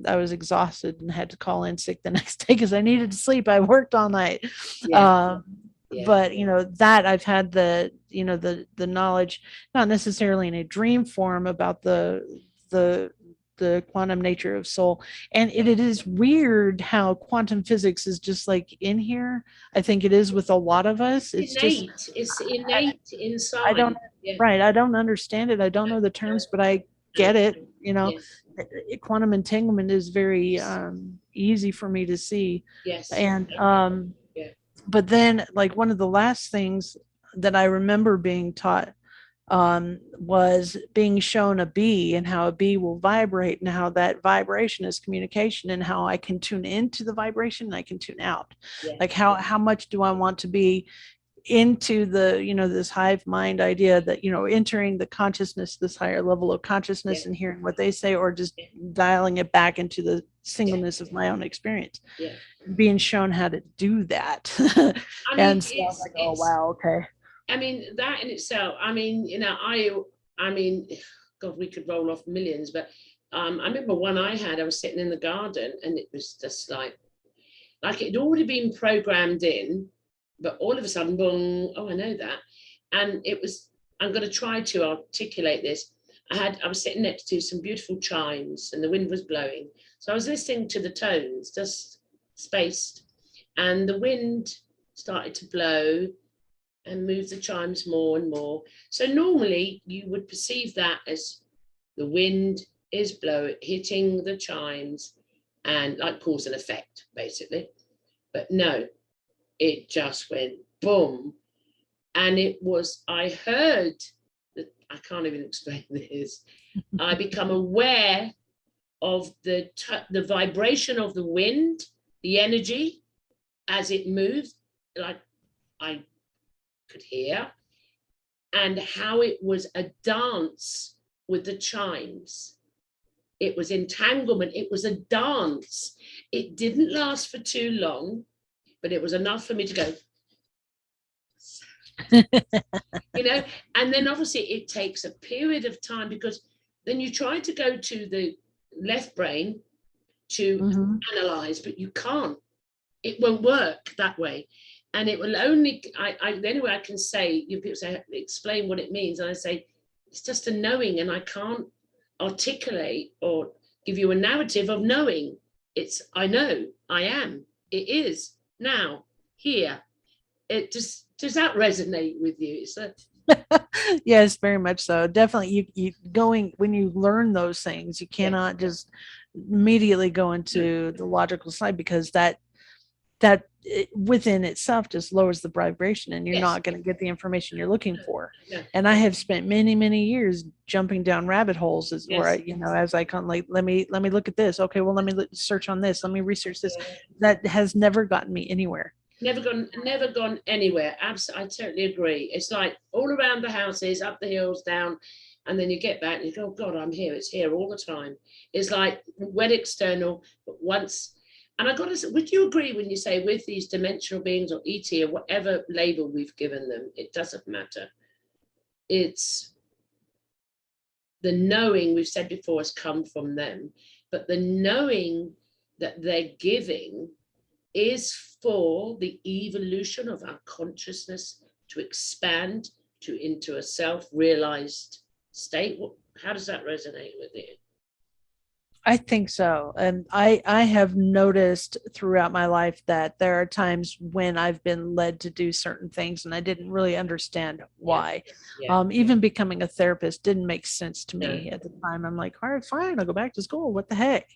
I was exhausted and had to call in sick the next day because I needed to sleep. I worked all night. But that I've had the knowledge, not necessarily in a dream form, about the quantum nature of soul. And it is weird how quantum physics is just like in here. I think it is with a lot of us. It's innate inside. I don't I don't understand it. I don't know the terms, but I get it. Quantum entanglement is very easy for me to see. And but then, like, one of the last things that I remember being taught was being shown a bee, and how a bee will vibrate, and how that vibration is communication, and how I can tune into the vibration and I can tune out. Like how much do I want to be into the, this hive mind idea that, entering the consciousness, this higher level of consciousness, Yeah. and hearing what they say, or just dialing it back into the singleness Yeah. of my own experience, Yeah. being shown how to do that. I mean, And so I'm like, oh, it's, wow, okay. I mean, that in itself, I mean, I mean, God, we could roll off millions, but I remember one I had, I was sitting in the garden and it was just like it'd already been programmed in, but all of a sudden, boom, oh, I know that. And it was, I'm going to try to articulate this. I was sitting next to some beautiful chimes and the wind was blowing. So I was listening to the tones, just spaced, and the wind started to blow and move the chimes more and more. So normally you would perceive that as the wind is blowing, hitting the chimes and like cause and effect, basically. But no, it just went boom. And it was, I heard that, I can't even explain this. I become aware of the vibration of the wind, the energy as it moved, like I could hear, and how it was a dance with the chimes. It was entanglement. It was a dance. It didn't last for too long, but it was enough for me to go, and then obviously it takes a period of time, because then you try to go to the left brain to analyze, but you can't. It won't work that way. And it will only, the only way I can say, people say, explain what it means. And I say, it's just a knowing, and I can't articulate or give you a narrative of knowing. It's, I know, I am, it is, now, here. It just, does that resonate with you? It's a, Yes, very much so. Definitely, you going, when you learn those things, you cannot just immediately go into the logical side, because that within itself just lowers the vibration, and you're not going to get the information you're looking for. And I have spent many years jumping down rabbit holes, or as I can, like, let me look at this. Okay, well, let me search on this. Let me research this. That has never gotten me anywhere. Never gone anywhere. Absolutely, I totally agree. It's like all around the houses, up the hills, down, and then you get back and you go, oh God, I'm here. It's here all the time. It's like when external, but once. And I got to say, would you agree when you say with these dimensional beings or ET or whatever label we've given them, it doesn't matter. It's the knowing, we've said before, has come from them, but the knowing that they're giving is for the evolution of our consciousness to expand into a self-realized state. How does that resonate with you? I think so. And I have noticed throughout my life that there are times when I've been led to do certain things and I didn't really understand why. Even becoming a therapist didn't make sense to me at the time. I'm like, all right, fine, I'll go back to school. What the heck?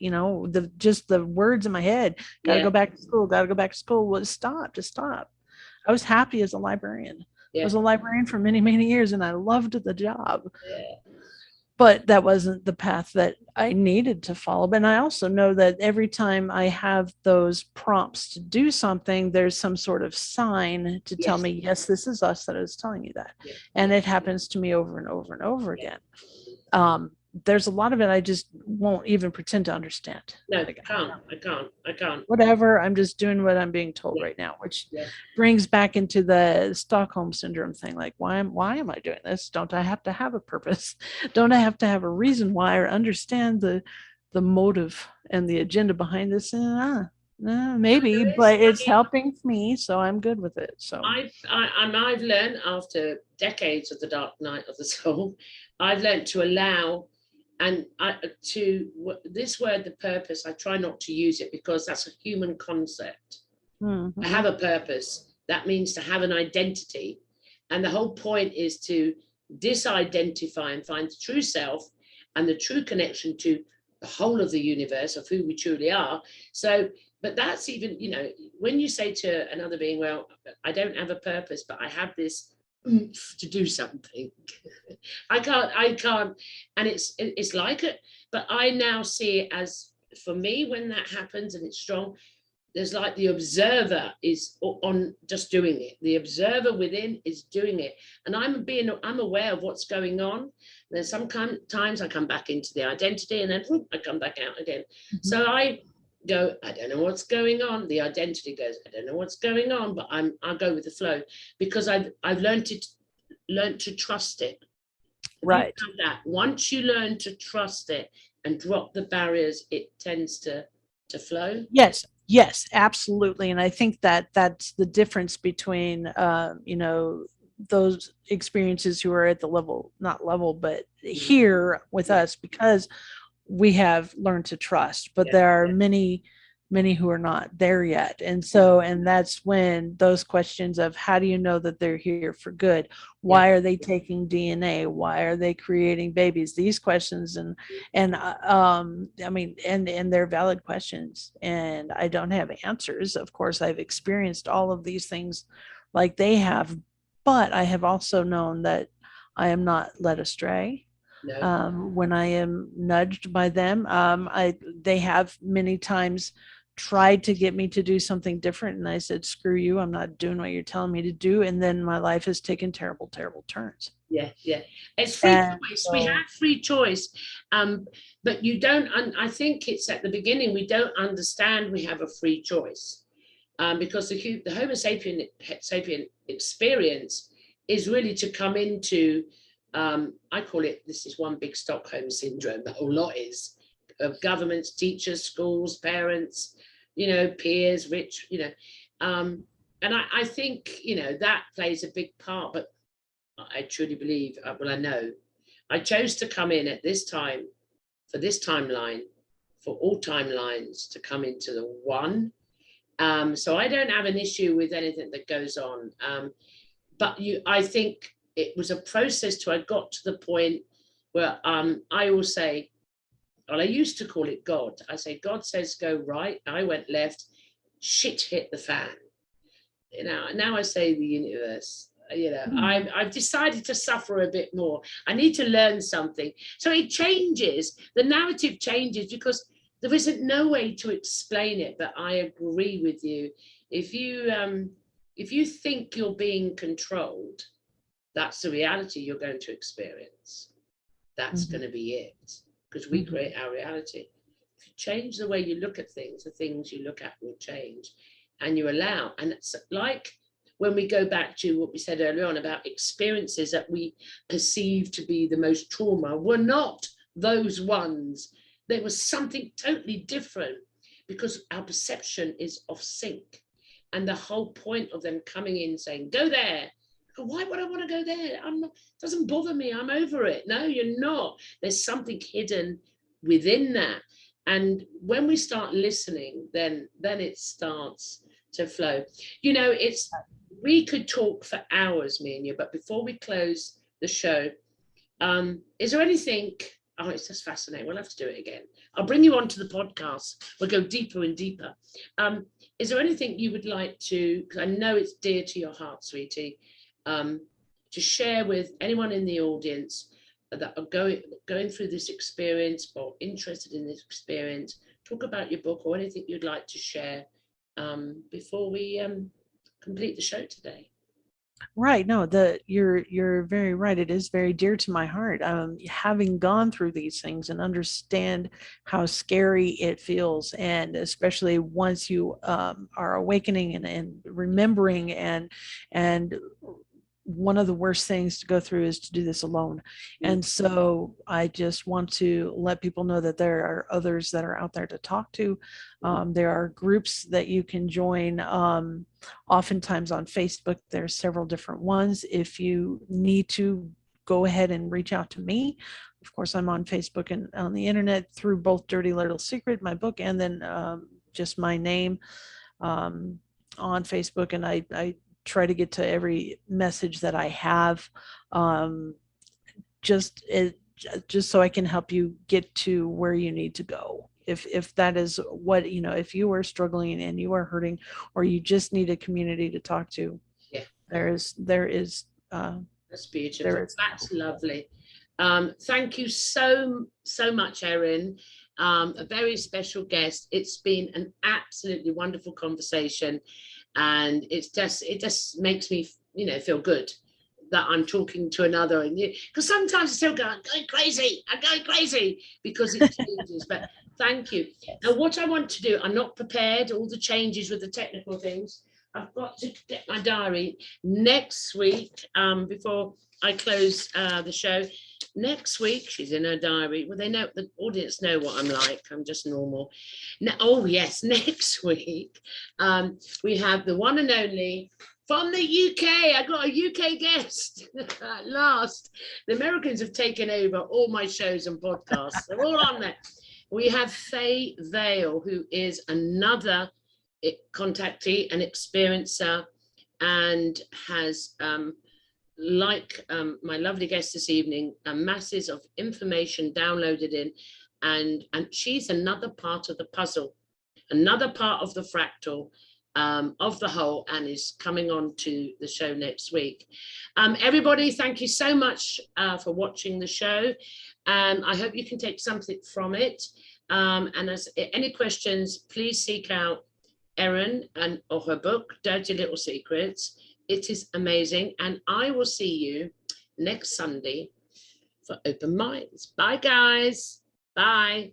Just the words in my head, gotta go back to school, gotta go back to school. Well, just stop. I was happy as a librarian. I was a librarian for many years and I loved the job. But that wasn't the path that I needed to follow. And I also know that every time I have those prompts to do something, there's some sort of sign to tell me, yes, this is us that is telling you that. And it happens to me over and over and over again. There's a lot of it I just won't even pretend to understand. No, I can't. Whatever, I'm just doing what I'm being told right now, which brings back into the Stockholm syndrome thing. Like, why am I doing this? Don't I have to have a purpose? Don't I have to have a reason why, or understand the motive and the agenda behind this? Maybe, but it's helping me, so I'm good with it. So I've learned, after decades of the dark night of the soul, I've learned to allow, and this word, the purpose, I try not to use it because that's a human concept. I have a purpose. That means to have an identity. And the whole point is to disidentify and find the true self and the true connection to the whole of the universe of who we truly are. So, but that's even, when you say to another being, well, I don't have a purpose, but I have this to do something. I can't. And it's like it, but I now see it as, for me, when that happens and it's strong, there's like the observer is on just doing it. The observer within is doing it. And I'm aware of what's going on. Then sometimes I come back into the identity and then I come back out again. Mm-hmm. So I go, I don't know what's going on. The identity goes, I don't know what's going on, but I'll go with the flow, because I've learned to trust it. Right. That once you learn to trust it and drop the barriers, it tends to flow. Yes, absolutely. And I think that that's the difference between, those experiences who are at the level, not level, but here with us, because we have learned to trust, but there are many who are not there yet. And so, and that's when those questions of how do you know that they're here for good? Why are they taking DNA? Why are they creating babies? These questions, I mean, and they're valid questions, and I don't have answers. Of course, I've experienced all of these things like they have, but I have also known that I am not led astray. When I am nudged by them, they have many times tried to get me to do something different, and I said, screw you, I'm not doing what you're telling me to do. And then my life has taken terrible turns. It's free choice. We have free choice, but you don't, I think it's at the beginning we don't understand we have a free choice, because the Homo sapien experience is really to come into, I call it, this is one big Stockholm syndrome, but a lot is, of governments, teachers, schools, parents, peers, rich, and I think, that plays a big part. But I truly believe, I know, I chose to come in at this time, for this timeline, for all timelines, to come into the one. So I don't have an issue with anything that goes on. But I think it was a process till I got to the point where I will say, well, I used to call it God. I say, God says go right. I went left. Shit hit the fan. Now I say the universe. I've decided to suffer a bit more. I need to learn something. So it changes. The narrative changes because there isn't no way to explain it. But I agree with you. If you think you're being controlled, that's the reality you're going to experience. That's going to be it, because we create our reality. If you change the way you look at things, the things you look at will change, and you allow. And it's like when we go back to what we said earlier on about experiences that we perceive to be the most trauma were not those ones. There was something totally different, because our perception is off sync. And the whole point of them coming in saying, go there. Why would I want to go there? It doesn't bother me. I'm over it. No, you're not. There's something hidden within that. And when we start listening, then it starts to flow. We could talk for hours, me and you, but before we close the show, is there anything? Oh, it's just fascinating. We'll have to do it again. I'll bring you onto the podcast. We'll go deeper and deeper. Is there anything you would like to, because I know it's dear to your heart, sweetie, to share with anyone in the audience that are going through this experience or interested in this experience? Talk about your book or anything you'd like to share before we complete the show today. Right. No, you're very right. It is very dear to my heart. Having gone through these things and understand how scary it feels, and especially once you are awakening and remembering, and one of the worst things to go through is to do this alone. And so I just want to let people know that there are others that are out there to talk to. There are groups that you can join. Oftentimes on Facebook, there's several different ones. If you need to, go ahead and reach out to me. Of course, I'm on Facebook and on the internet through both Dirty Little Secret, my book, and then just my name on Facebook. And I try to get to every message that I have, just so I can help you get to where you need to go. If that is what, if you are struggling and you are hurting, or you just need a community to talk to, there is that's beautiful. That's lovely. Thank you so much, Erin. a very special guest. It's been an absolutely wonderful conversation, and it just makes me, you know, feel good that I'm talking to another, and because sometimes I still go, I'm going crazy because it changes. But thank you. Now, what I want to do, I'm not prepared, all the changes with the technical things. I've got to get my diary next week, before I close the show. Next week, she's in her diary. Well, they know, the audience know what I'm like. I'm just normal. Now, oh yes, next week, we have the one and only from the UK. I got a UK guest at last. The Americans have taken over all my shows and podcasts. They're all on there. We have Faye Vale, who is another contactee and experiencer, and has, like my lovely guest this evening, masses of information downloaded in, and she's another part of the puzzle, another part of the fractal, of the whole, and is coming on to the show next week. Everybody, thank you so much for watching the show. I hope you can take something from it. And as any questions, please seek out Erin or her book, Dirty Little Secrets. It is amazing. And I will see you next Sunday for Open Minds. Bye, guys. Bye.